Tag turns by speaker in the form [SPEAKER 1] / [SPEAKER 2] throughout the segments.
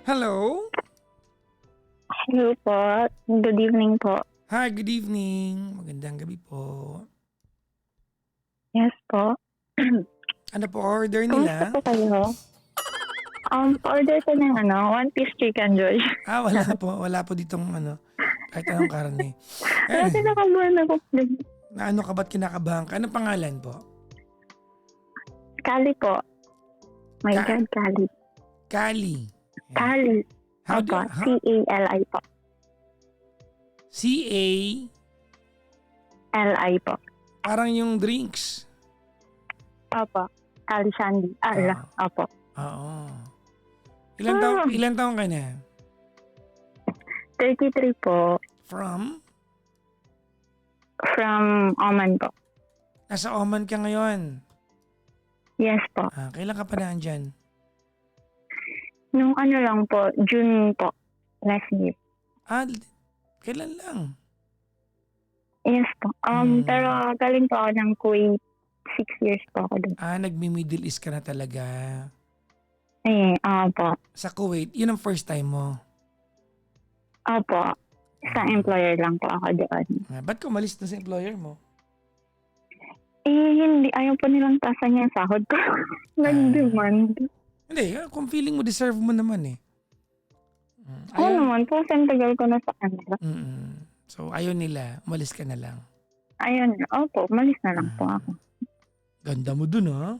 [SPEAKER 1] Hello?
[SPEAKER 2] Hello po. Good evening po.
[SPEAKER 1] Hi, good evening. Magandang gabi po.
[SPEAKER 2] Yes po.
[SPEAKER 1] Ano po order
[SPEAKER 2] Kumusta
[SPEAKER 1] nila?
[SPEAKER 2] po kayo? Order ko ng One Piece Chicken Joy.
[SPEAKER 1] Wala po. Wala po ditong kahit anong karne.
[SPEAKER 2] Pero kinakabahan ako.
[SPEAKER 1] Na ano ka ba't kinakabahan ka? Anong pangalan po?
[SPEAKER 2] Kali po. My
[SPEAKER 1] Ka-
[SPEAKER 2] God, Kali.
[SPEAKER 1] Kali.
[SPEAKER 2] Kali.
[SPEAKER 1] How do,
[SPEAKER 2] Opo. C-A-L-I po.
[SPEAKER 1] C-A,
[SPEAKER 2] L-I po.
[SPEAKER 1] parang yung drinks.
[SPEAKER 2] Opo. Kali Shandy. Opo.
[SPEAKER 1] Oo. Ilan taong ka na?
[SPEAKER 2] 33 po.
[SPEAKER 1] From?
[SPEAKER 2] From Oman po.
[SPEAKER 1] Nasa Oman ka ngayon.
[SPEAKER 2] Yes po.
[SPEAKER 1] Kailan ka pa na andyan?
[SPEAKER 2] Nung lang po, June po. Last year.
[SPEAKER 1] Kailan lang?
[SPEAKER 2] Yes po. Pero galing po ako ng Kuwait. 6 years po ako doon.
[SPEAKER 1] Nagmi-Middle East ka na talaga.
[SPEAKER 2] Opo.
[SPEAKER 1] Sa Kuwait, yun ang first time mo.
[SPEAKER 2] Opo. Sa employer lang po ako doon.
[SPEAKER 1] Ba't ka umalis na sa employer mo?
[SPEAKER 2] Hindi. Ayaw po nilang tasan yung sahod ko. Nag-demand.
[SPEAKER 1] Hindi, kung feeling mo, deserve mo naman eh.
[SPEAKER 2] Oo naman po. Tagal ko na sa kanila.
[SPEAKER 1] So, ayaw nila. Umalis ka na lang.
[SPEAKER 2] Ayun. Opo. Malis na lang po ako.
[SPEAKER 1] Ganda mo dun, ha?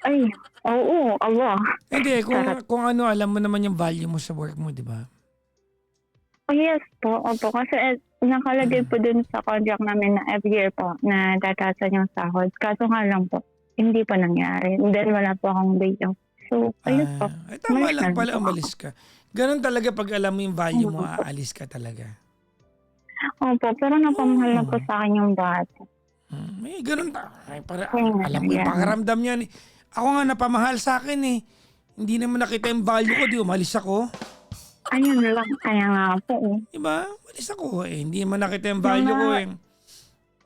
[SPEAKER 2] Ay. Oo. Awa.
[SPEAKER 1] Hindi, kung alam mo naman yung value mo sa work mo, di ba?
[SPEAKER 2] Oh, yes po. Opo. Kasi nakalagay po dun sa contract namin na every year po na tatasan yung sahod. Kaso nga lang po, hindi pa nangyari. And then wala po akong day off. So, ayun po.
[SPEAKER 1] Tama
[SPEAKER 2] Umalis
[SPEAKER 1] lang
[SPEAKER 2] na
[SPEAKER 1] pala,
[SPEAKER 2] po
[SPEAKER 1] umalis ka. Ganon talaga pag alam mo yung value mo, aalis ka talaga.
[SPEAKER 2] Opo. Pero napamahal na po sa akin yung bata.
[SPEAKER 1] Ganun pa. Alam ko yung pakiramdam niyan. Ako nga napamahal sa akin eh. Hindi naman nakita yung value ko, di umalis ako.
[SPEAKER 2] Ayun lang. Kaya nga po eh.
[SPEAKER 1] Diba? Umalis ako eh. Hindi naman nakita yung value ko eh.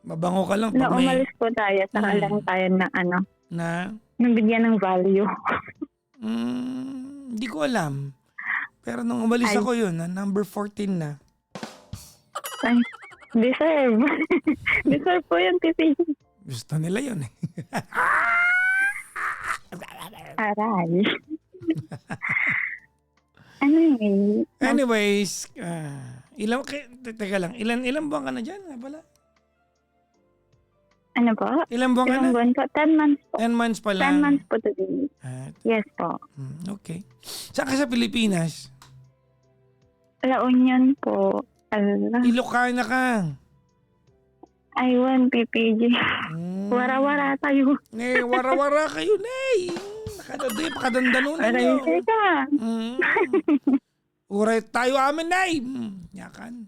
[SPEAKER 1] Mabango ka lang pag may...
[SPEAKER 2] Umalis po tayo, saka lang tayo na
[SPEAKER 1] Na?
[SPEAKER 2] nabigyan ng value.
[SPEAKER 1] Hindi ko alam. Pero nung umalis ako yun, number 14 na.
[SPEAKER 2] Ay, deserve. Deserve po yun, Titi.
[SPEAKER 1] Gusto nila yun eh.
[SPEAKER 2] Aray.
[SPEAKER 1] Anyways, teka lang, ilan buwan ka na dyan? Pala?
[SPEAKER 2] Ano po?
[SPEAKER 1] Ilan buwan ka na?
[SPEAKER 2] Buwan po? 10 months po.
[SPEAKER 1] 10 months pa lang.
[SPEAKER 2] 10 months po today. Yes po.
[SPEAKER 1] Okay. Saan ka sa Pilipinas?
[SPEAKER 2] La Union po.
[SPEAKER 1] Ilocana ka.
[SPEAKER 2] Aywan, PPG. Wara-wara tayo.
[SPEAKER 1] Wara-wara kayo, Nay. Pakadandano ninyo.
[SPEAKER 2] Aray ka.
[SPEAKER 1] Uray tayo amin, Nay. Yakan.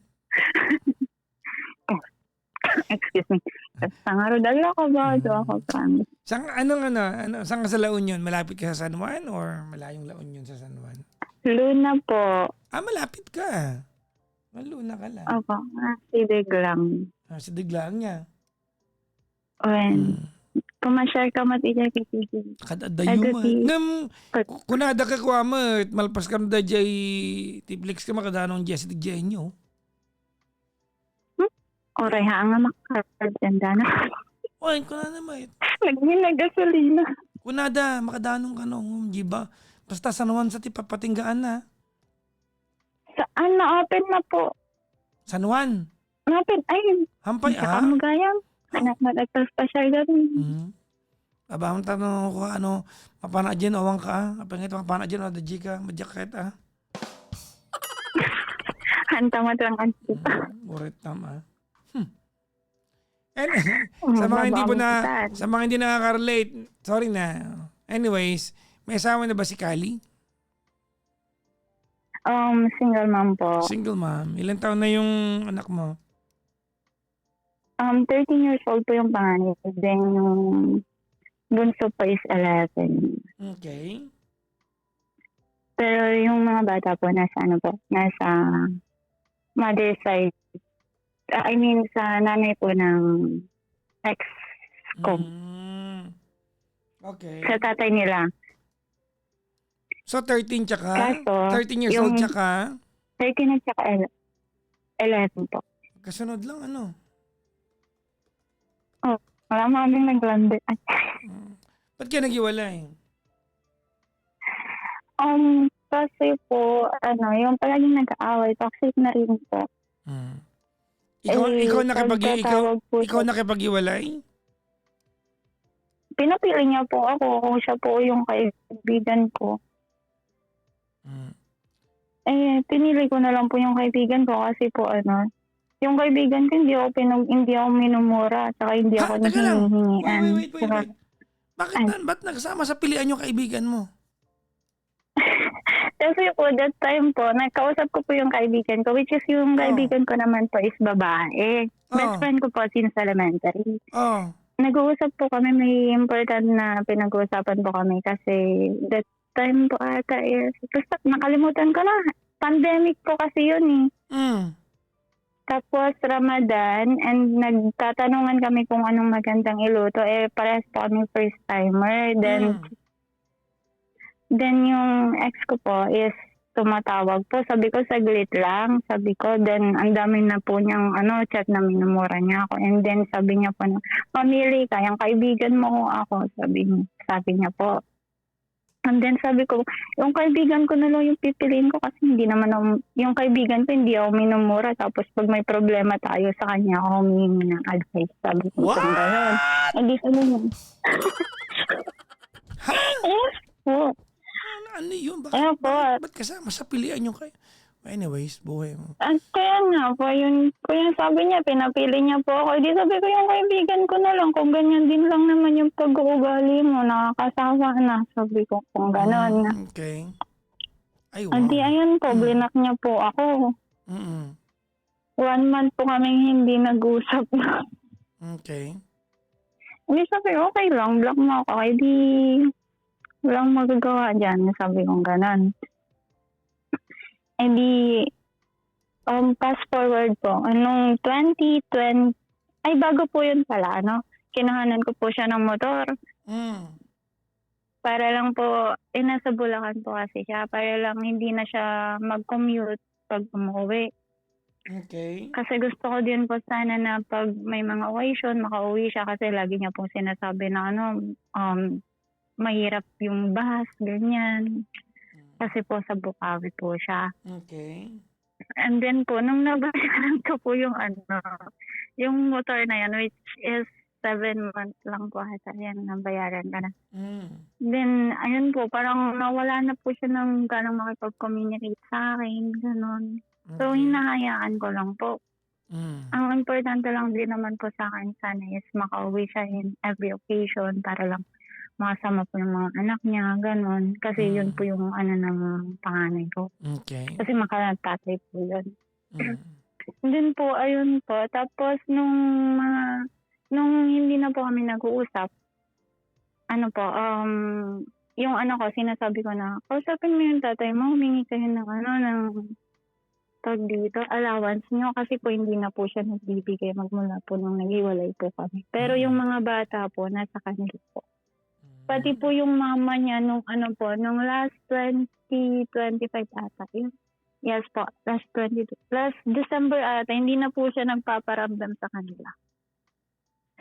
[SPEAKER 2] Excuse me. Sangaro dala ko ba? Ako promise.
[SPEAKER 1] Saan ka sa La Union? Malapit ka sa San Juan or malayong La Union sa San Juan?
[SPEAKER 2] Luna po.
[SPEAKER 1] Malapit ka. Luna ka lang.
[SPEAKER 2] Opo. Sidig lang.
[SPEAKER 1] Sidig lang niya.
[SPEAKER 2] Kumashare ka matijay PPG.
[SPEAKER 1] Kadadayo mo. Kunada ka ko amat. Malpas ka na dajay. Tiplix ka makadanong dyan sa digay nyo.
[SPEAKER 2] Oray ha nga makakaganda na.
[SPEAKER 1] Oy, kunada mait.
[SPEAKER 2] Nagagasolina.
[SPEAKER 1] Kunada, makadanong ka nung. Diba? Basta San Juan sa tipapatinggaan na.
[SPEAKER 2] Saan na-open na po?
[SPEAKER 1] San Juan?
[SPEAKER 2] Na-open. Ay.
[SPEAKER 1] Hampay
[SPEAKER 2] Sa Kamagayang. Nagtas pa siya gano'n.
[SPEAKER 1] Abang tanong ko mapana dyan awang ka. Apangit mapana dyan o daji ka. Madyaket
[SPEAKER 2] Hantamat lang ang kita.
[SPEAKER 1] Urit tama. Sa mga hindi nakaka-relate, sorry na. Anyways, may asawa na ba si Kali?
[SPEAKER 2] Single mom po.
[SPEAKER 1] Single mom. Ilan taon na yung anak mo?
[SPEAKER 2] 13 years old po yung panganay. Then yung bunso po is 11.
[SPEAKER 1] Okay.
[SPEAKER 2] Pero yung mga bata po nasa mother side. I mean sa nanay po ng ex ko.
[SPEAKER 1] Okay.
[SPEAKER 2] Sa tatay nila.
[SPEAKER 1] So 13 tsaka?
[SPEAKER 2] Kaso,
[SPEAKER 1] 13 years
[SPEAKER 2] yung
[SPEAKER 1] old tsaka?
[SPEAKER 2] 13 at saka 11 po.
[SPEAKER 1] Kasunod lang ano?
[SPEAKER 2] Oh, wala mo kaming naglandi.
[SPEAKER 1] Ba't ka naghiwalay?
[SPEAKER 2] Kasi po, yung palaging nag-aaway, toxic na rin po.
[SPEAKER 1] Hmm.
[SPEAKER 2] Pagkatawag po
[SPEAKER 1] Ikaw
[SPEAKER 2] siya,
[SPEAKER 1] nakipag-iwalay?
[SPEAKER 2] pinapili niya po ako kung siya po yung kaibigan ko.
[SPEAKER 1] Hmm.
[SPEAKER 2] Pinili ko na lang po yung kaibigan ko kasi po yung kaibigan ko hindi ako minumura, saka hindi ako
[SPEAKER 1] Teka lang.
[SPEAKER 2] hinihingian.
[SPEAKER 1] Wait. Ba't nagsama sa pilian yung kaibigan mo?
[SPEAKER 2] Kasi po, that time po, nagkausap ko po yung kaibigan ko, which is yung kaibigan ko naman po is babae. Best friend ko po since elementary.
[SPEAKER 1] Oh.
[SPEAKER 2] Nag-uusap po kami, may important na pinag-uusapan po kami kasi that time po ata is, basta nakalimutan ko na, pandemic po kasi yun eh.
[SPEAKER 1] Mm.
[SPEAKER 2] Tapos Ramadan, and nagtatanungan kami kung anong magandang iluto. Parehas po kami first timer. Then yung ex ko po is tumatawag po. Sabi ko, saglit lang. Sabi ko, then ang dami na po niyang chat na minumura niya ako. And then sabi niya po, mamili ka, yung kaibigan mo ako. Sabi niya po. And then sabi ko, yung kaibigan ko na lang yung pipiliin ko kasi hindi naman yung kaibigan ko hindi ako minumura. Tapos pag may problema tayo sa kanya, ako humingi ng advice. Sabi ko, kung gano'n. Hindi sabi niya. Yes po.
[SPEAKER 1] Ano yun? Ba't kasama sa pilian yung kayo? Anyways, buhay mo.
[SPEAKER 2] Kaya nga po, yung sabi niya, pinapili niya po ako. Di sabi ko yung kaibigan ko na lang, kung ganyan din lang naman yung pag-uugali mo, nakakasawa na. Sabi ko, kung gano'n.
[SPEAKER 1] Okay. Ay, wow.
[SPEAKER 2] Adi, ayun po, blinak niya po ako. 1 month po kaming hindi nag-usap.
[SPEAKER 1] Okay.
[SPEAKER 2] Hindi sabi, okay lang, block mo ako. Ay di, walang magagawa dyan. Sabi ko gano'n. Eh di, fast forward po, anong 2020, ay bago po yun pala, kinahanan ko po siya ng motor. Para lang po, nasa Bulacan po kasi siya, para lang hindi na siya mag-commute pag umuwi.
[SPEAKER 1] Okay.
[SPEAKER 2] Kasi gusto ko din po sana na pag may mga occasion, makauwi siya kasi lagi niya po sinasabi na mahirap yung bus, ganyan. Kasi po sa Bukawi po siya.
[SPEAKER 1] Okay.
[SPEAKER 2] And then po, nung nabayaran ko po yung yung motor na yan, which is 7 months lang po ata yan, nabayaran ka na. Then, ayun po, parang nawala na po siya ng ganang makipag-communicate sa akin, gano'n. So, hinahayaan ko lang po. Ang importante lang din naman po sa akin sana is makauwi siya in every occasion para lang makasama po yung mga anak niya, gano'n. Kasi yun po yung ng panganay ko.
[SPEAKER 1] Okay.
[SPEAKER 2] Kasi makatatay po yun. And then po, ayun po. Tapos nung hindi na po kami nag-uusap, yung ko, sinasabi ko na, kausapin mo yung tatay mo, humingi kayo ng tag dito, allowance nyo. Kasi po hindi na po siya nagbibigay magmula po nung naghiwalay po kami. Pero yung mga bata po, nasa kanila po. Pati po yung mama niya nung last 2025 ata. Yes po, last December ata, hindi na po siya nagpaparamdam sa kanila.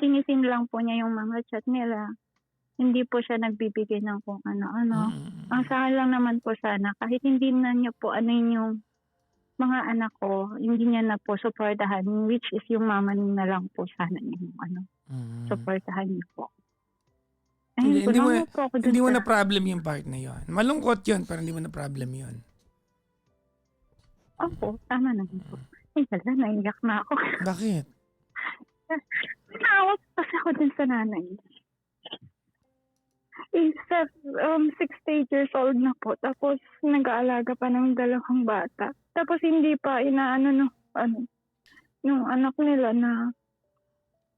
[SPEAKER 2] Sinisin lang po niya yung mga chat nila. Hindi po siya nagbibigay ng kung ano-ano. Ang sa akin lang naman po sana, kahit hindi na niya po yung mga anak ko, hindi niya na po supportahan, which is yung mama niya na lang po sana yung supportahan niya po.
[SPEAKER 1] Hindi mo na problem yung part na yun. Malungkot yun, pero hindi mo na problem yun.
[SPEAKER 2] Opo, tama naman po. Naiyak na ako.
[SPEAKER 1] Bakit?
[SPEAKER 2] Naawas kasi ako din sa nanay. 60 years old na po. Tapos nag-aalaga pa ng 2 bata. Tapos hindi pa yung anak nila na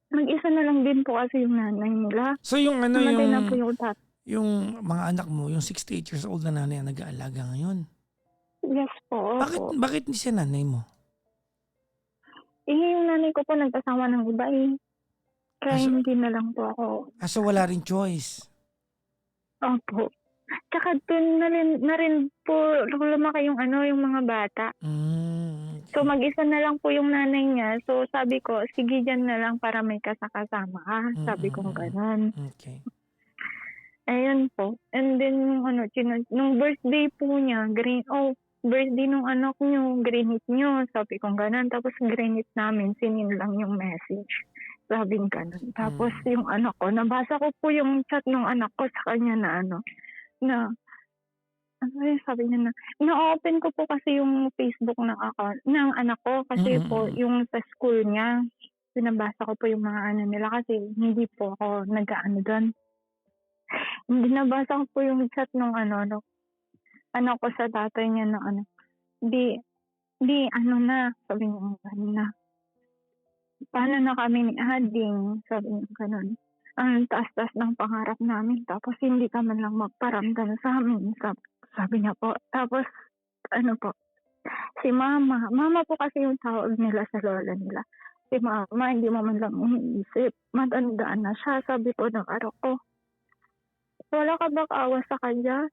[SPEAKER 2] mag-isa na lang din po kasi yung nanay nila.
[SPEAKER 1] So yung
[SPEAKER 2] Namatay na po yung tatay.
[SPEAKER 1] yung mga anak mo, yung 68 years old na nanay ang nag-aalaga ngayon.
[SPEAKER 2] Yes po.
[SPEAKER 1] Bakit hindi siya nanay mo?
[SPEAKER 2] Yung nanay ko po nagkasama ng iba Kaya hindi na lang po ako.
[SPEAKER 1] So wala rin choice.
[SPEAKER 2] Opo. Tsaka dun na rin po lumaki yung ano, yung mga bata. So,
[SPEAKER 1] Okay.
[SPEAKER 2] mag-isa na lang po yung nanay niya. So, sabi ko, sige diyan na lang para may kasama ka. Sabi kong gano'n.
[SPEAKER 1] Okay.
[SPEAKER 2] Ayun po. And then, yung ano, nung birthday po niya, birthday nung anak niyo, grinit niyo. Sabi kong gano'n. Tapos grinit namin, sinin lang yung message. Sabing gano'n. Tapos yung anak ko, nabasa ko po yung chat ng anak ko sa kanya na ano, na ano yun, sabi niya na, na-open ko po kasi yung Facebook ng account ng anak ko kasi po yung sa school niya, binabasa ko po yung mga ano nila kasi hindi po ako nag-aano do'n. Binabasa ko po yung chat ng ano, anak ko sa tatay niya na ano, "Di ano na," sabi niya gano'n na, "paano na kami ni Ading," sabi niya gano'n. "Ang taas-taas ng pangarap namin tapos hindi ka man lang magparamdam sa'min," sabi niya po. Tapos ano po, si mama po kasi yung tawag nila sa lola nila. Si mama hindi mo man lang iniisip, matanda na siya, sabi po ng anak ko. "Wala ka bang awa sa kanya?"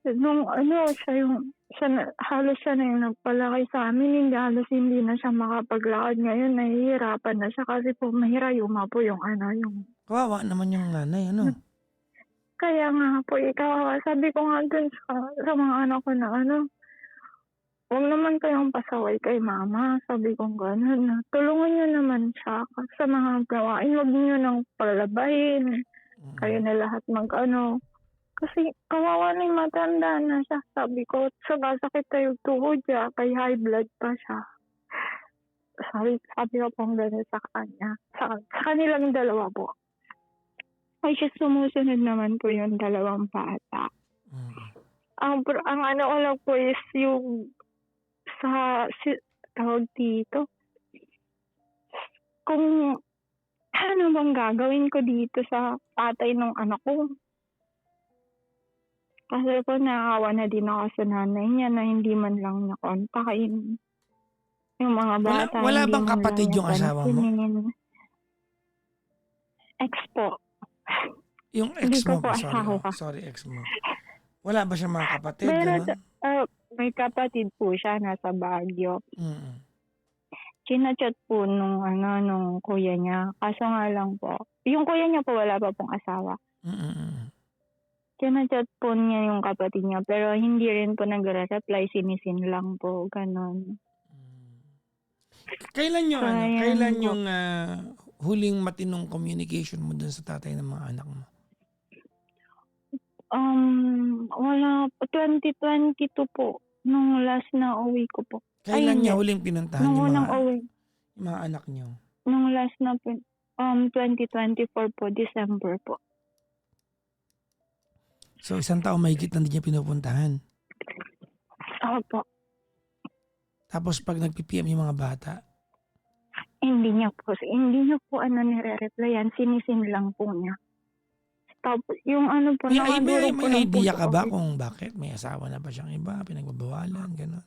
[SPEAKER 2] Nung ano, halos siya na yung nagpalaki sa'min, hindi na siya makapaglakad ngayon, nahihirapan na siya kasi po mahirayuma po yung ano, yung
[SPEAKER 1] Kawawa naman yung nanay, ano?
[SPEAKER 2] kaya nga po, sabi ko nga dun sa mga anak ko na ano, "Huwag naman kayong pasaway kay mama," sabi kong gano'n na, "tulungan niyo naman siya sa mga gawain, huwag niyo nang palabahin, kayo na lahat mag-ano." Kasi kawawa na yung matanda na siya, sabi ko, sumasakit na yung tuhod niya, kay high blood pa siya. Sabi ko pong gano'n sa kanya, sa kanilang dalawa po. Which is sumusunod naman po yung dalawang bata. Ang ano ko lang po is yung tawag dito, kung ano bang gagawin ko dito sa tatay ng anak ko. Kasi po naawa na din ako sa nanay niya na hindi man lang niya kontakin yung mga bata,
[SPEAKER 1] Wala
[SPEAKER 2] hindi
[SPEAKER 1] bang
[SPEAKER 2] man lang
[SPEAKER 1] kapatid
[SPEAKER 2] niya
[SPEAKER 1] yung asawa mo?
[SPEAKER 2] pansinin. Ex po.
[SPEAKER 1] Yung
[SPEAKER 2] Hindi
[SPEAKER 1] ex
[SPEAKER 2] ko
[SPEAKER 1] mo
[SPEAKER 2] po
[SPEAKER 1] ba? Sorry,
[SPEAKER 2] asawa.
[SPEAKER 1] sorry, ex mo. Wala ba siyang mga kapatid,
[SPEAKER 2] Pero
[SPEAKER 1] gano'n?
[SPEAKER 2] may kapatid po siya, nasa Baguio.
[SPEAKER 1] Mm.
[SPEAKER 2] Chinachat po nung kuya niya. Kaso nga lang po, yung kuya niya po wala pa pong asawa. Chinachat po niya yung kapatid niya pero hindi rin po nagre-reply, sinisin lang po, gano'n.
[SPEAKER 1] Kailan yung
[SPEAKER 2] So,
[SPEAKER 1] ano,
[SPEAKER 2] ayan
[SPEAKER 1] kailan
[SPEAKER 2] po.
[SPEAKER 1] yung huling matinong communication mo dun sa tatay ng mga anak mo?
[SPEAKER 2] Wala po, 2022 po, nung last na uwi ko po. Ay
[SPEAKER 1] Kailan niya
[SPEAKER 2] hindi,
[SPEAKER 1] huling pinuntahan
[SPEAKER 2] nung
[SPEAKER 1] yung
[SPEAKER 2] unang uwi,
[SPEAKER 1] mga anak niyo?
[SPEAKER 2] nung last na 2024 po, December po.
[SPEAKER 1] So, isang taon mahigit na hindi niya pinupuntahan.
[SPEAKER 2] Opo,
[SPEAKER 1] Tapos pag nag-PPM yung mga bata,
[SPEAKER 2] hindi niya po nire-replyan, sinisin lang po niya. Tapos yung ano po, nakadurog po
[SPEAKER 1] may
[SPEAKER 2] ng
[SPEAKER 1] idea
[SPEAKER 2] puso
[SPEAKER 1] ka ba
[SPEAKER 2] ko.
[SPEAKER 1] kung bakit? May asawa na ba siyang iba? Pinagbabawalan? Gano'n?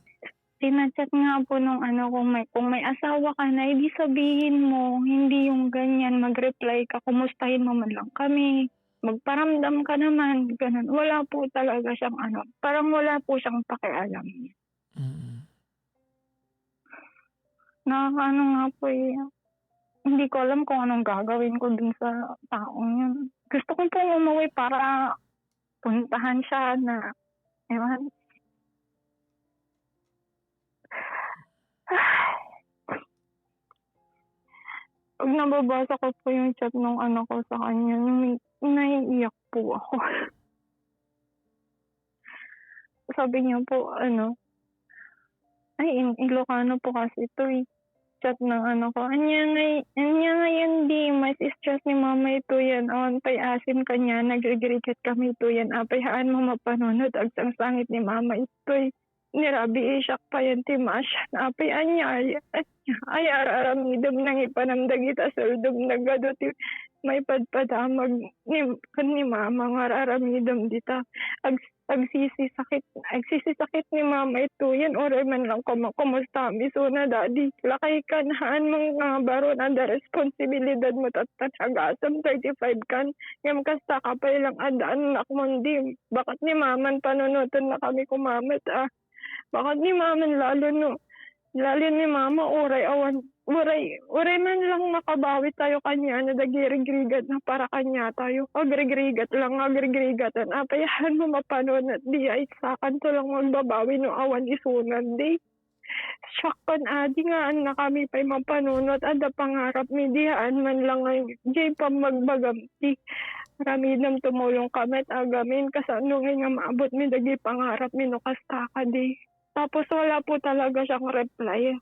[SPEAKER 2] Sinachat nga po nung ano, kung may asawa ka na, edi sabihin mo, hindi yung ganyan, mag-reply ka, kumustahin mo man lang kami, magparamdam ka naman, ganun. Wala po talaga siyang ano, parang wala po siyang pakialam.
[SPEAKER 1] Mm.
[SPEAKER 2] Nakakaano nga po hindi ko alam kung anong gagawin ko dun sa taong yun. Gusto ko pong umuwi para puntahan siya na, ewan. Pag nababasa ko po yung chat ng anak ko sa kanya, naiiyak po ako. Sabi niya po, Ilocano po kasi ito chat ng ano ko. Anya nga yan di, mas stress ni mama ito yan. Awan pa'y asim kanya, nag-regret kami ito yan. Apay haan mo mapanunod, agsang sangit ni mama ito. Nirabi isak pa yan ti Masya. Apay anya, ay araramidom nang ipanamdag ita, suldom nagado ti
[SPEAKER 3] may padpadamag ni mama nga raramidam dita. Agsisisakit ni mama ito yan or man lang kumusta misuna daddy. Lakay kan haan mga baron ada responsibilidad mo tatasyagasam 35 kan. Ngam kasta ka pa ilang adaan nak mundi. Bakit ni maman panunutan na kami kumamat Bakit ni maman lalo no. Lalo ni mama oray awan. Oray man lang makabawi tayo kanya na dagirigrigat na para kanya tayo. Agrigrigat lang, agrigrigatan. Apayahan mo mapanon at di ay sakan to lang magbabawi no awan isunan di. Syakpan adi nga na kami pa'y mapanunot ada pangarap mi dihaan man lang ay jay pa magbagam di. Marami nam tumulong kami at agamin kasanong nga maabot mi dagi pangarap mi no kasta ka di. Tapos wala po talaga siyang reply.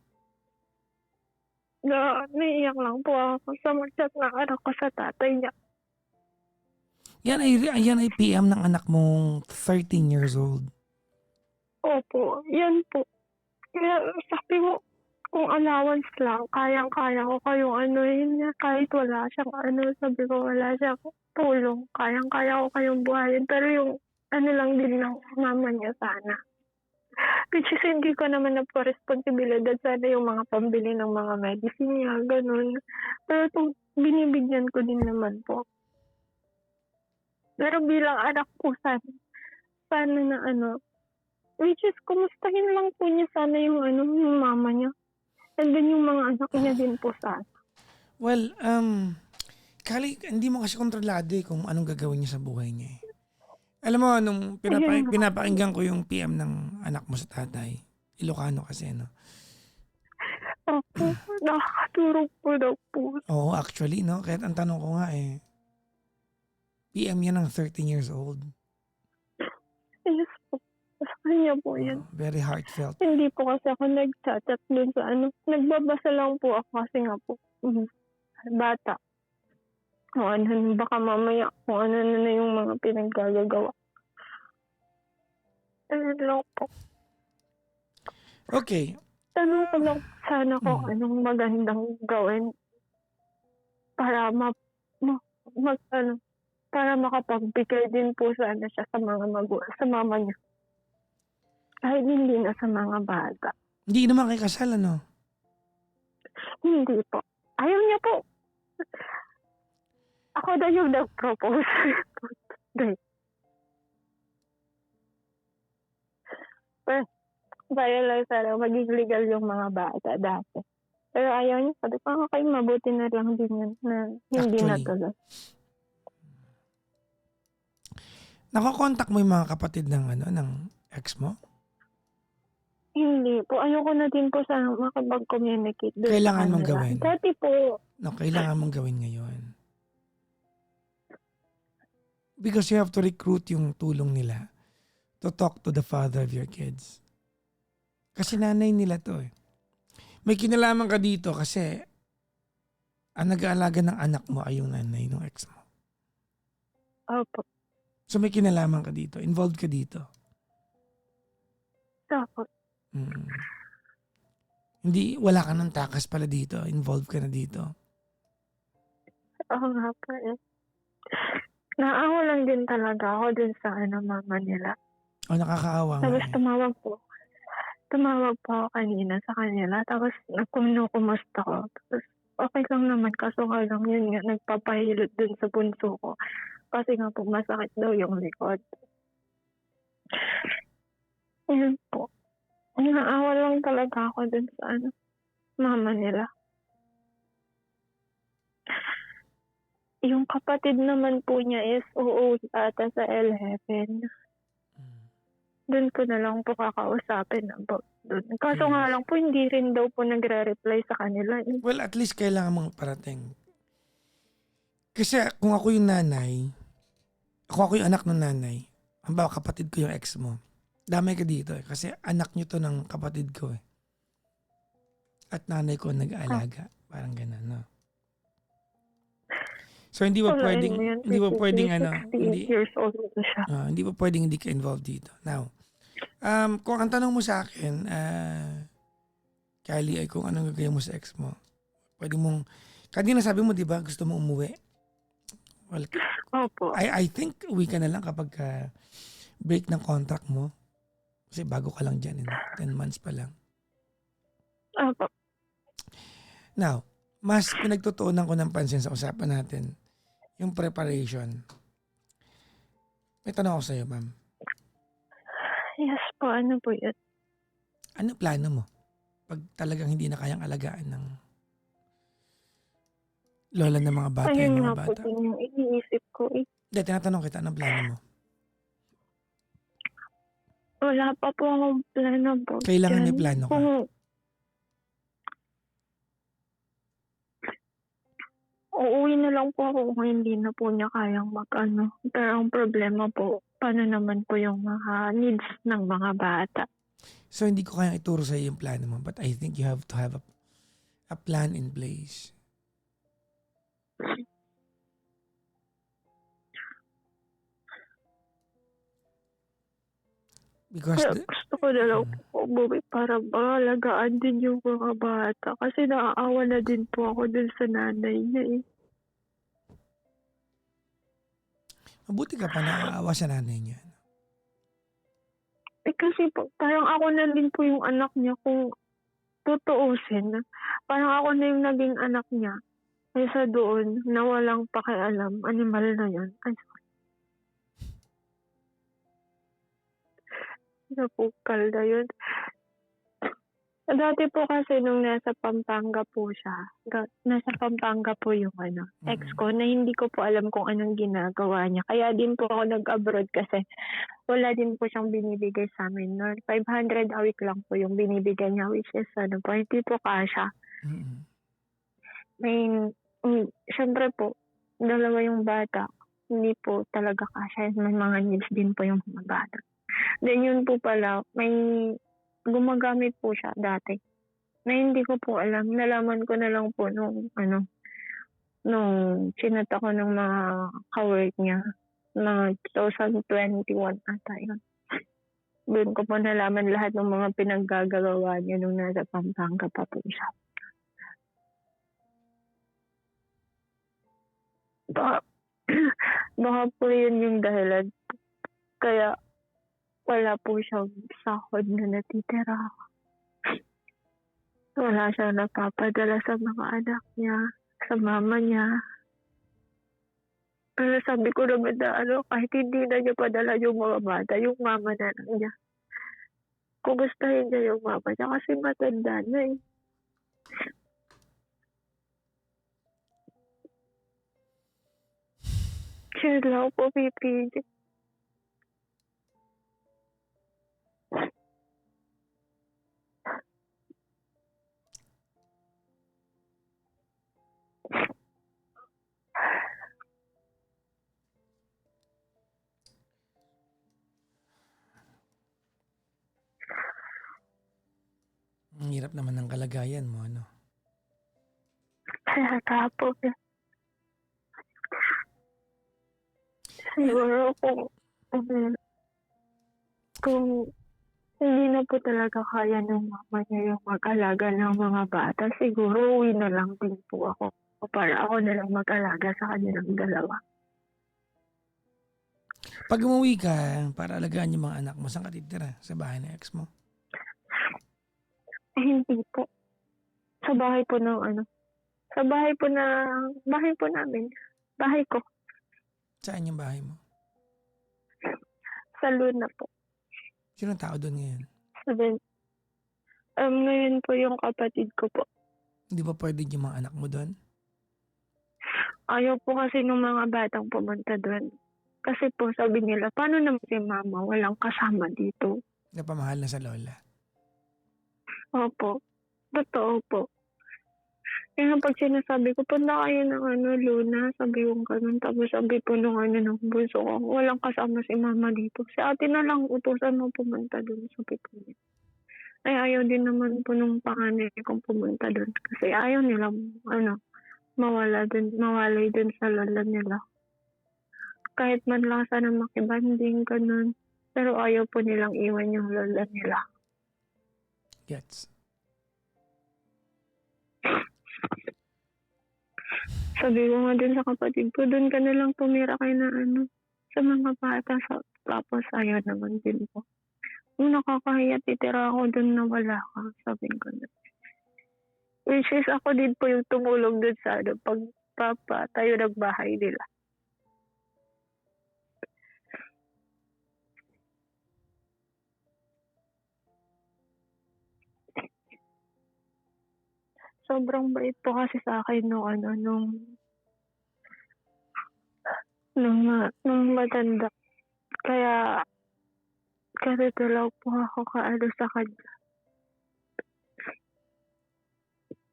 [SPEAKER 3] Naiiyak lang po ako sa mag-chat ng anak ko sa tatay niya.
[SPEAKER 1] Yan ay PM ng anak mong 13 years old.
[SPEAKER 3] Opo, yan po. Kaya sabi mo, kung allowance lang, kayang-kaya ko kayong niya. Kahit wala siyang sabi ko wala siyang tulong. Kayang-kaya ko kayong buhayin. Pero yung lang din ng mama niya sana. Which is hindi ko naman na po responsibilidad sana yung mga pambili ng mga medicine niya, ganun. Pero itong binibigyan ko din naman po. Pero bilang anak po sana na which is kumustahin lang po niya sana yung yung mama niya. And then yung mga anak niya din po sana.
[SPEAKER 1] Well, Kali, hindi mo kasi kontrolado kung anong gagawin niya sa buhay niya. Alam mo, nung pinapakinggan ko yung PM ng anak mo sa tatay, Ilocano kasi, no?
[SPEAKER 3] Opo, nakakaturog po daw po.
[SPEAKER 1] Oo, actually, no? Kahit ang tanong ko nga PM yan ng 13 years old.
[SPEAKER 3] Yes po. Sa kanya po yan.
[SPEAKER 1] Very heartfelt.
[SPEAKER 3] Hindi po kasi ako nag-chat dun sa Nagbabasa lang po ako kasi nga po, bata. Kung baka mamaya, kung na yung mga pinaggagawa. Ayun lang po.
[SPEAKER 1] Okay.
[SPEAKER 3] Tanong ko lang sana kung anong magandang gawin para para makapagbigay din po sana siya sa mga sa mama niya. Kahit hindi na sa mga bata.
[SPEAKER 1] Hindi naman kay kasal, ano?
[SPEAKER 3] Hindi po. Ayaw niya po. Ako daw yung nag-propose. Para lang sana maging legal yung mga bata dati. Pero ayaw niya. Sabi ko, okay, mabuti na lang din yan na hindi
[SPEAKER 1] Actually,
[SPEAKER 3] natuloy.
[SPEAKER 1] Nakakontak mo yung mga kapatid ng ex mo?
[SPEAKER 3] Hindi po. Ayoko na din po sa makipag-communicate.
[SPEAKER 1] Kailangan mong gawin.
[SPEAKER 3] Dati po.
[SPEAKER 1] No, kailangan mong gawin ngayon. Because you have to recruit yung tulong nila to talk to the father of your kids. Kasi nanay nila to May kinalaman ka dito kasi ang nag-aalaga ng anak mo ay yung nanay ng ex mo.
[SPEAKER 3] Opo.
[SPEAKER 1] So may kinalaman ka dito. Involved ka dito.
[SPEAKER 3] Opo.
[SPEAKER 1] Hindi, wala ka ng takas pala dito. Involved ka na dito.
[SPEAKER 3] Oo nga po Naawa lang din talaga ako dun sa mama nila.
[SPEAKER 1] O, nakakaawa nga.
[SPEAKER 3] Tapos tumawag po ako kanina sa kanila. Tapos kumusta ko. Tapos okay lang naman. Kaso nga lang yun nga, nagpapahilot dun sa bunso ko. Kasi nga po masakit daw yung likod. Yun po. Naawa lang talaga ako dun sa mama nila. Yung kapatid naman po niya is oo ata sa L-Heaven. Doon ko na lang po kakausapin about doon. Kaso nga lang po, hindi rin daw po nagre-reply sa kanila.
[SPEAKER 1] Well, at least kailangan mong parating. Kasi kung ako yung nanay, ako yung anak ng nanay, ang bawa kapatid ko yung ex mo, damay ka dito kasi anak nyo to ng kapatid ko At nanay ko nag-aalaga. Parang gano'n, no? So hindi pa pwedeng hindi pa pwedeng
[SPEAKER 3] years old na siya.
[SPEAKER 1] Hindi pa pwedeng hindi ka involved dito. Now, kung ang tanong mo sa akin, Kylie, ay kung anong gagawin mo sa ex mo, pwede mong, kanina sabi mo, di ba, gusto mo umuwi. Well,
[SPEAKER 3] Opo.
[SPEAKER 1] I think uwi ka na lang kapag break ng contract mo. Kasi bago ka lang dyan, 10 months pa lang.
[SPEAKER 3] Opo.
[SPEAKER 1] Now, mas pinagtutuunan ko ng pansin sa usapan natin, yung preparation. May tanong ako sa'yo, ma'am.
[SPEAKER 3] Yes po, ano po yun?
[SPEAKER 1] Ano plano mo? Pag talagang hindi na kayang alagaan ng lola ng mga bata,
[SPEAKER 3] Ayun
[SPEAKER 1] yung
[SPEAKER 3] nga
[SPEAKER 1] mga
[SPEAKER 3] po
[SPEAKER 1] bata.
[SPEAKER 3] din yung iniisip ko eh.
[SPEAKER 1] Hindi, tinatanong kita, anong plano mo?
[SPEAKER 3] Wala pa po akong plano po.
[SPEAKER 1] Kailangan may
[SPEAKER 3] dyan.
[SPEAKER 1] plano ka.
[SPEAKER 3] Kung uuwi na lang po ako kung hindi na po niya kayang mag-ano. Pero ang problema po, paano naman po yung mga needs ng mga bata?
[SPEAKER 1] So, hindi ko kayang ituro sa'yo yung plano mo, but I think you have to have a plan in place. Because
[SPEAKER 3] Kaya gusto ko na lang po umuwi para maalagaan din yung mga bata. Kasi naaawa na din po ako dun sa nanay niya eh.
[SPEAKER 1] mabuti ka pa naaawa sa nanay niya.
[SPEAKER 3] Eh kasi po, parang ako na din po yung anak niya kung tutuusin. Parang ako na yung naging anak niya. Kaysa doon na walang pakialam, animal na yun. Ay, napukal na yun. Dati po kasi nung nasa Pampanga po siya, nasa Pampanga po yung ex ko, na hindi ko po alam kung anong ginagawa niya. Kaya din po ako nag-abroad kasi wala din po siyang binibigay sa amin. No? 500 a week lang po yung binibigay niya, which is po, hindi po kasha.
[SPEAKER 1] Mm-hmm.
[SPEAKER 3] Siyempre po, dalawa yung bata, hindi po talaga kasha. May mga needs din po yung mga bata. Then yun po pala, may gumagamit po siya dati. Na hindi ko po alam. Nalaman ko na lang po nung chinat ako ng mga ka-work niya. Mga 2021 ata yun. Doon ko po nalaman lahat ng mga pinaggagawa niya nung nasa Pampanga pa po siya. Baka po yun yung dahilan. Kaya wala po siyang sahod na natitira. Wala siyang napapadala sa mga anak niya, sa mama niya. Pero sabi ko naman na kahit hindi na niya padala yung mga bata, yung mama na lang niya. Kumustahin niya yung mama niya kasi matanda na eh. Siya lang po pipili.
[SPEAKER 1] Ang hirap naman ng kalagayan mo, ano?
[SPEAKER 3] Kaya tapos siguro kung hindi na po talaga kaya ng mama niya yung mag-alaga ng mga bata, siguro uwi na lang din po ako para ako na lang mag-alaga sa kanilang dalawa.
[SPEAKER 1] Pag umuwi ka, para alagaan yung mga anak mo, saan ka titira? Sa bahay ng ex mo?
[SPEAKER 3] Eh, hindi po. Sa bahay po ng Sa bahay po namin. Bahay ko.
[SPEAKER 1] Saan yung bahay mo?
[SPEAKER 3] Sa Luna po.
[SPEAKER 1] Sino tao doon ngayon?
[SPEAKER 3] Ngayon po yung kapatid ko po.
[SPEAKER 1] Hindi ba pwede yung mga anak mo doon?
[SPEAKER 3] Ayaw po kasi ng mga batang pumunta doon. Kasi po sabi nila, paano naman si mama walang kasama dito?
[SPEAKER 1] Napamahal na sa lola.
[SPEAKER 3] Opo. Totoo po. Kaya pag sinasabi ko, punta kayo ng Luna, sabi ko ganun. Tapos sabi po nung ng bunso ko, walang kasama si mama dito. Si ate na lang utusan mo pumunta doon, sabi po niya. Ay ayaw din naman po nung panganay kong pumunta doon. Kasi ayaw nilang mawalay dun sa lola nila. Kahit man lang sana makibanding, ganun. Pero ayaw po nilang iwan yung lola nila.
[SPEAKER 1] Gets.
[SPEAKER 3] Sabi ko nga din sa kapatid ko, doon ka na lang tumira kay na sa mga bata. Tapos ayaw naman din po. Kung nakakahiya, titira ako doon na wala ka. Sabi ko na. Which is ako din po yung tumulong doon sa pagpapatayo ng bahay nila. Sobrang bait po kasi sa akin nung matanda. Kaya ganito lang po ako sa kanya.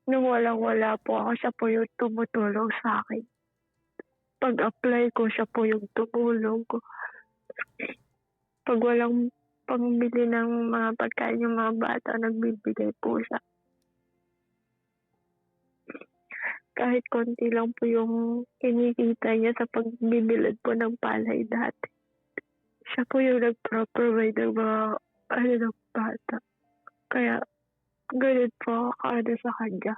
[SPEAKER 3] Nung walang-wala po ako, siya po yung tumutulong sa akin. Pag-apply ko, siya po yung tumulong ko. Pag walang pangbili ng mga pagkain yung mga bata, nagbibigay po siya. Kahit konti lang po yung kinikita niya sa pagbibilad po ng palay dati. Siya po yung nagpro-provide ng mga ng bata. Kaya ganun po ako sa kanya.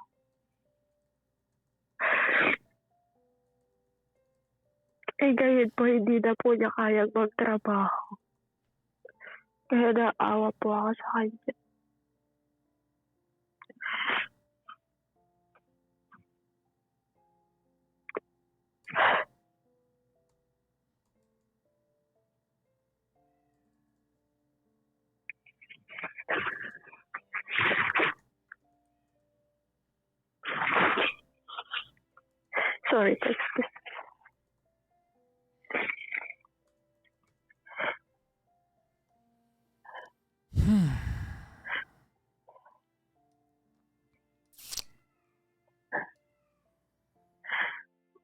[SPEAKER 3] Ganyan po, hindi na po niya kayang magtrabaho. Kaya naawa po ako sa kanya. Sorry, excuse.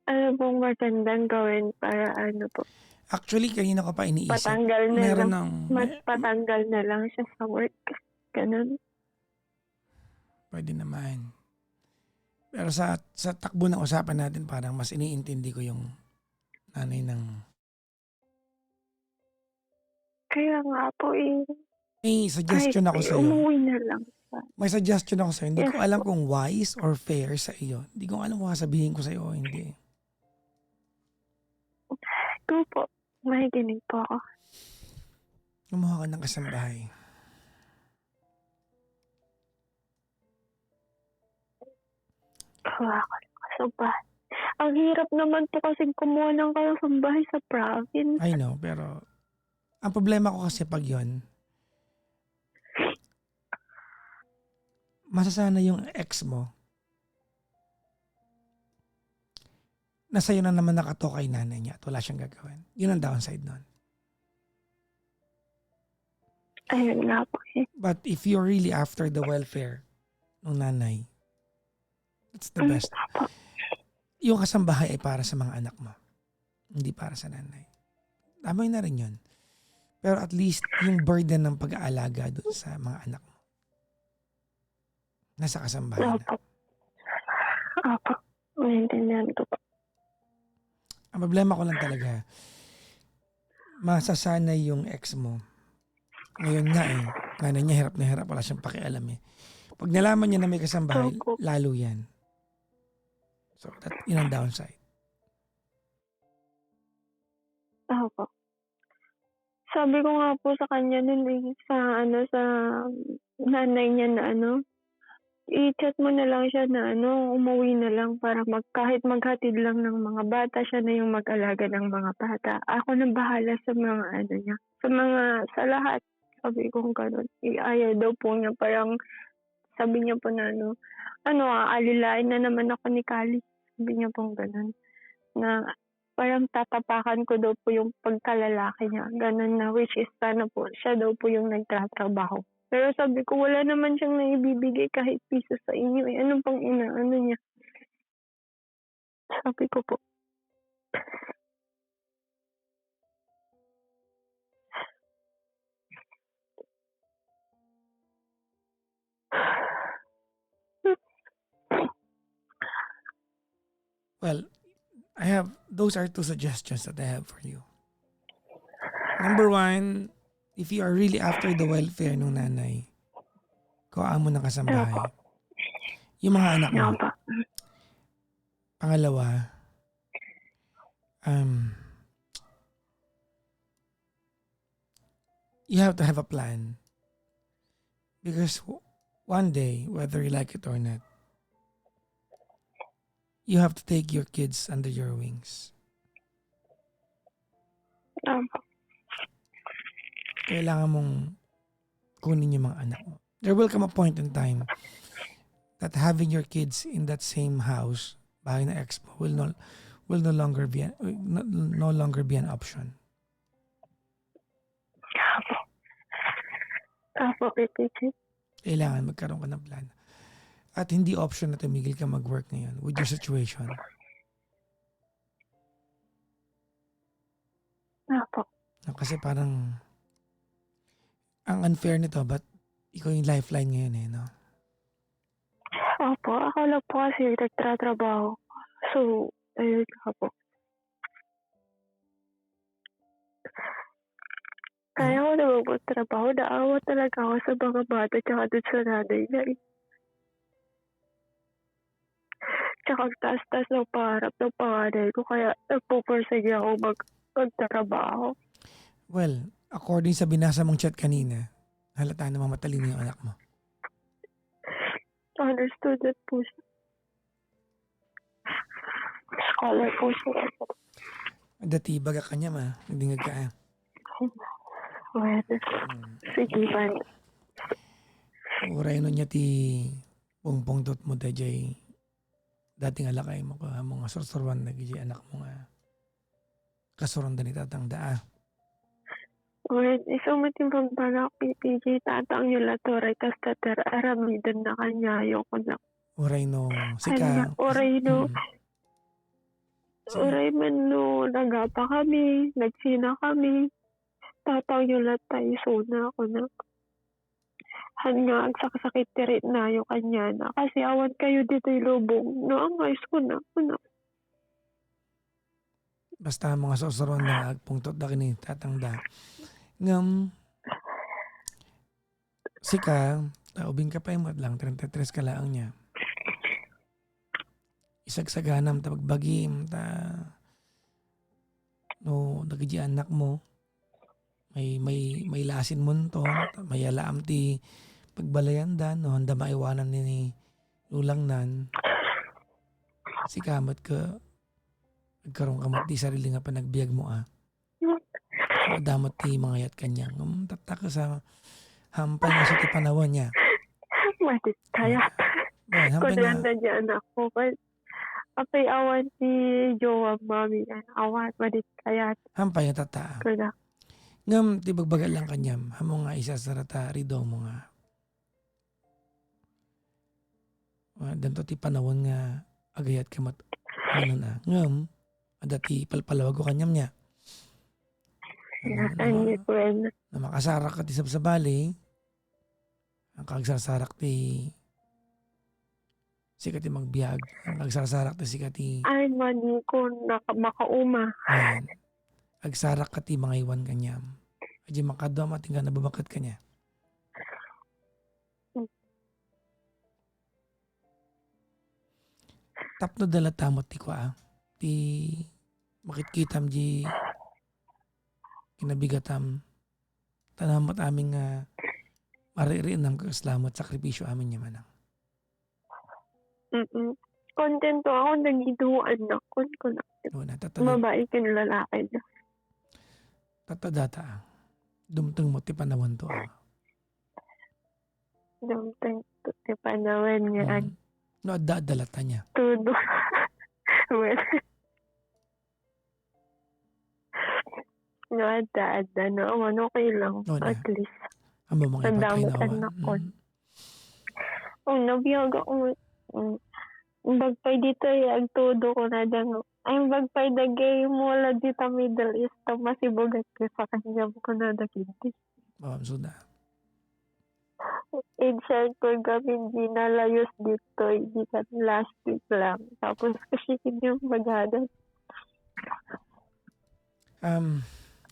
[SPEAKER 3] Ano pong magandang gawin para po?
[SPEAKER 1] Actually, kanina ko pa iniisip.
[SPEAKER 3] Patanggal na
[SPEAKER 1] Meron
[SPEAKER 3] lang.
[SPEAKER 1] ng...
[SPEAKER 3] Patanggal na lang siya sa work. Ganun.
[SPEAKER 1] Pwede naman. Pero sa takbo ng usapan natin, parang mas iniintindi ko yung nanay ng...
[SPEAKER 3] Kaya nga po
[SPEAKER 1] May suggestion ako sa'yo.
[SPEAKER 3] umuwi na lang.
[SPEAKER 1] May suggestion ako sa'yo. Hindi
[SPEAKER 3] Yes
[SPEAKER 1] ko alam
[SPEAKER 3] po.
[SPEAKER 1] kung wise or fair sa iyo. Hindi ko alam kung sasabihin ko sa'yo o hindi.
[SPEAKER 3] Ito po. Mahiginig po ako.
[SPEAKER 1] Kumuha ka ng kasambahay.
[SPEAKER 3] Kawa ko ng kasambahay. Ang hirap naman po kasi kumuha ng kasambahay sa province.
[SPEAKER 1] I know, pero ang problema ko kasi pag yon, masasana yung ex mo na sa'yo na naman nakatokay nanay niya at wala siyang gagawin. Yun ang downside nun.
[SPEAKER 3] Ayun nga po
[SPEAKER 1] But if you're really after the welfare ng nanay, that's the best. Yung kasambahay ay para sa mga anak mo. Hindi para sa nanay. Tama na rin yun. Pero at least yung burden ng pag-aalaga doon sa mga anak mo, nasa kasambahay na.
[SPEAKER 3] Opo. Maintindihan ko po.
[SPEAKER 1] Ang problema ko lang talaga, masasanay yung ex mo. Ngayon nga nanay niya hirap na hirap, wala siyang pakialam eh. Pag nalaman niya na may kasambahay, lalo yan. So, yun ang downside.
[SPEAKER 3] Opo. Sabi ko nga po sa kanya nun sa nanay niya na i-chat mo na lang siya na umuwi na lang para kahit maghatid lang ng mga bata, siya na yung mag-alaga ng mga bata. Ako na bahala sa mga niya. Sa lahat. Sabi ko gano'n. Ayaw daw po niya, parang sabi niya po na alilain na naman ako ni Kali. Sabi niya po gano'n. Na parang tatapakan ko daw po yung pagkalalaki niya. Gano'n na, which is sana po, siya daw po yung nagtatrabaho. Pero sabi ko, wala naman siyang naibibigay kahit piso sa inyo. Anong pang niya? Sabi ko po.
[SPEAKER 1] Well, those are two suggestions that I have for you. Number one, if you are really after the welfare ng nanay, kuhaan mo ng kasambahay. Yung mga anak mo. Pangalawa, um, you have to have a plan. Because one day, whether you like it or not, you have to take your kids under your wings.
[SPEAKER 3] Opo.
[SPEAKER 1] Kailangan mong kunin yung mga anak mo. There will come a point in time that having your kids in that same house, bahay na ex mo, will no longer be no longer be an option.
[SPEAKER 3] Opo, PPG.
[SPEAKER 1] Kailangan magkaroon ka ng plan. At hindi option na tumigil ka mag-work ngayon with your situation.
[SPEAKER 3] Opo.
[SPEAKER 1] Kasi parang ang unfair nito, but ikaw yung lifeline ngayon eh, no?
[SPEAKER 3] Opo, ako lang po kasi nagtatrabaho. So, ayun nga po. Kaya ko naman magtrabaho. Naawa talaga ako sa mga bata tsaka dun sa nanay niya. Tsaka ang taas-taas ng pangarap ng panganay ko. Kaya nagpupursige ako magtrabaho.
[SPEAKER 1] Well, according sa binasa mong chat kanina, halata namang matalino yung anak mo.
[SPEAKER 3] Honor student po siya. Scholar po siya.
[SPEAKER 1] Dati baga ka niya ma, hindi nga ka.
[SPEAKER 3] Well, sige man.
[SPEAKER 1] Uray no niya ti pungpong dot mo dajay dating alakay mo ka mga sorsorwan na gijay anak mo nga kasuron da ni tatang daa.
[SPEAKER 3] Well, isumatimbang balak PPG tatang yung latoray kas tatar aramidan na kanya ko na.
[SPEAKER 1] Uray no sika.
[SPEAKER 3] Oray no.
[SPEAKER 1] Sige.
[SPEAKER 3] Oray man no nagapa kami, nagsina kami. Tataw yung latay suna ko na. Hanga agsakasakit tirit na yung kanya na. Kasi awan kayo dito yung lubong. No, ang ayos ko na.
[SPEAKER 1] Basta mga sorsorwan na agpungtot da kini tatang da. Ngam sika, taubing ka pa yung lang, 33 ka lang niya. Isagsaganam, tapagbagim, no, nagiji anak mo, may lasin mo to, may alaam ti pagbalayan da, no, handa maiwanan ni lulang nan. Sikamat ka, nagkaroon ka di sarili nga panagbiag mo damot ti mga yat kanya. Tataka sa hampay nga sa ti panawan niya.
[SPEAKER 3] Matit kaya.
[SPEAKER 1] Hampay nga.
[SPEAKER 3] Kung dyan ako. Apay awan si Jowa mami. Awan, matit kaya.
[SPEAKER 1] Hampay nga tata.
[SPEAKER 3] Kuna.
[SPEAKER 1] Ngam, ti bagbagal lang kanyam. Hamo nga isa sa rata rido mo nga. Danto ti panawan nga agayat kamat. Ano na. Ngam, adati palpalawag ko kanyam niya. Na makasarak ka ti sabsabali, ang kagsasarak ti sikat ti magbiag, ang kagsasarak ti sikat ti
[SPEAKER 3] Ay, mani ko makauma.
[SPEAKER 1] ayan, agsarak ka ti mga iwan kanyam. Adya makadwa mating ka nababakat kanya. Tapno dala tamot ti kwa, ti makitkitam di kinabigatam tanamat aming maririin ng kaslamot sakripisyo amin niya manang.
[SPEAKER 3] Kontento ako nagiduan na ko na.
[SPEAKER 1] No,
[SPEAKER 3] Babae ka lalaki na.
[SPEAKER 1] tatadata dumteng mo ti panawan to.
[SPEAKER 3] Dumteng ti panawan nga.
[SPEAKER 1] No, dalata niya.
[SPEAKER 3] Tudo. Well, no, ada, no, okay lang.
[SPEAKER 1] No, na.
[SPEAKER 3] At least.
[SPEAKER 1] Amo mga ipatay
[SPEAKER 3] Tandamot
[SPEAKER 1] na
[SPEAKER 3] anak ko.
[SPEAKER 1] awan.
[SPEAKER 3] Nabiyag ako. Bagpay dito ang todo ko na dyan. Ay, bagpay dagay mula dito Middle East. Masibugat ko sa kanya ko na daginti.
[SPEAKER 1] Mawam suda.
[SPEAKER 3] In-share ko gawin ginalayos dito. Hindi ka last week lang. Tapos kasi yung maghadan.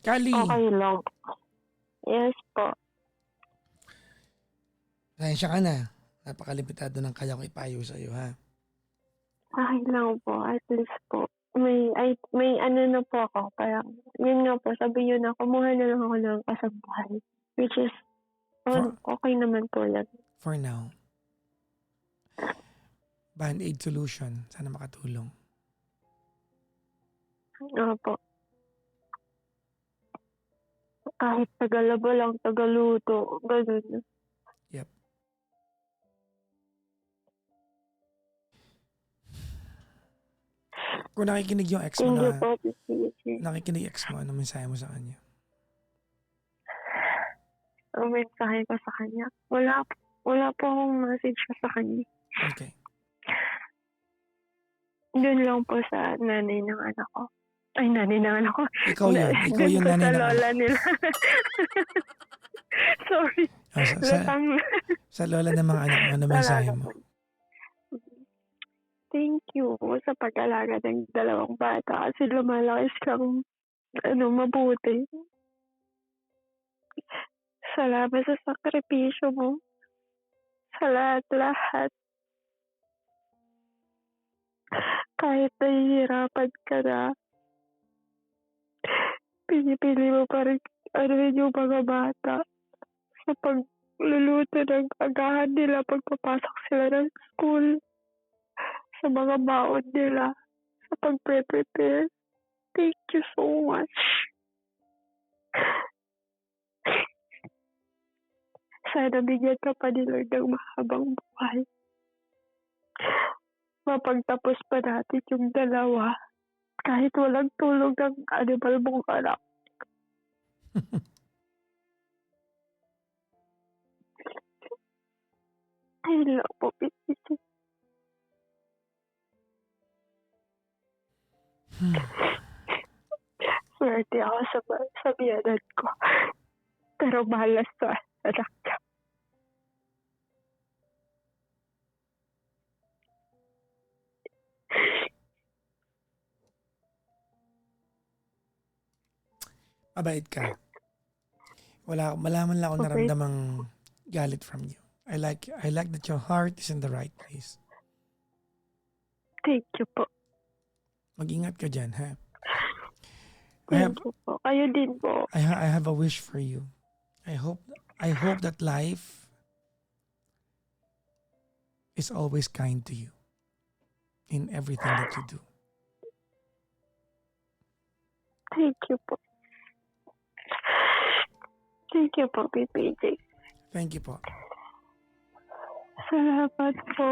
[SPEAKER 1] Kali.
[SPEAKER 3] Okay lang. Yes po.
[SPEAKER 1] Pasensya ka na. Napakalimitado ng kaya ko ipayo sa iyo, ha?
[SPEAKER 3] Okay lang po. At least po. may ano na po ako, parang, yun nga po, sabi yun na, kumuha na lang ako ng kasambahay. Which is, okay naman po yan.
[SPEAKER 1] For now. Band-aid solution. Sana makatulong.
[SPEAKER 3] Opo. Kahit tagalaba lang, tagaluto, ganun.
[SPEAKER 1] Yep. Kung nakikinig yung ex mo
[SPEAKER 3] Thank you
[SPEAKER 1] na,
[SPEAKER 3] po, PCC.
[SPEAKER 1] nakikinig ex mo, ano mensahe mo sa kanya?
[SPEAKER 3] Ang mensahe ko sa kanya, wala po akong message sa kanya.
[SPEAKER 1] Okay.
[SPEAKER 3] Doon lang po sa nanay ng anak ko. Ay, nanay ng anak ko.
[SPEAKER 1] Ikaw yun. Ikaw
[SPEAKER 3] Doon
[SPEAKER 1] yung
[SPEAKER 3] po
[SPEAKER 1] nanay
[SPEAKER 3] sa
[SPEAKER 1] ng
[SPEAKER 3] lola nila. Sorry.
[SPEAKER 1] Sa lola ng mga anak mo, ano mensahe mo?
[SPEAKER 3] Thank you sa pag-alaga ng dalawang bata kasi lumalaki silang mabuti. Salamat sa sakripisyo mo. Sa lahat-lahat. Kahit nahihirapan ka na, pinipili mo pa rin yung mga bata sa pagluluto ng agahan nila pagpapasok sila ng school, sa mga baon nila, sa pagpe-prepare. Thank you so much. Sana bigyan ka pa ni Lord ng mahabang buhay. Mapagtapos pa natin yung dalawa kahit walang tulong ng animal mong anak. Ayun lang po, PCC. Swerte ako sa biyanan ko. Pero malas sa anak niya.
[SPEAKER 1] Mabait ka. Malaman lang ako
[SPEAKER 3] Okay.
[SPEAKER 1] naramdamang galit from you. I like that your heart is in the right place.
[SPEAKER 3] Thank you po.
[SPEAKER 1] Mag-ingat ka dyan, ha?
[SPEAKER 3] Thank you po. Kayo din po.
[SPEAKER 1] I have a wish for you. I hope that life is always kind to you in everything that you do.
[SPEAKER 3] Thank you po. Thank you po, PPJ.
[SPEAKER 1] Thank you po.
[SPEAKER 3] Salamat po.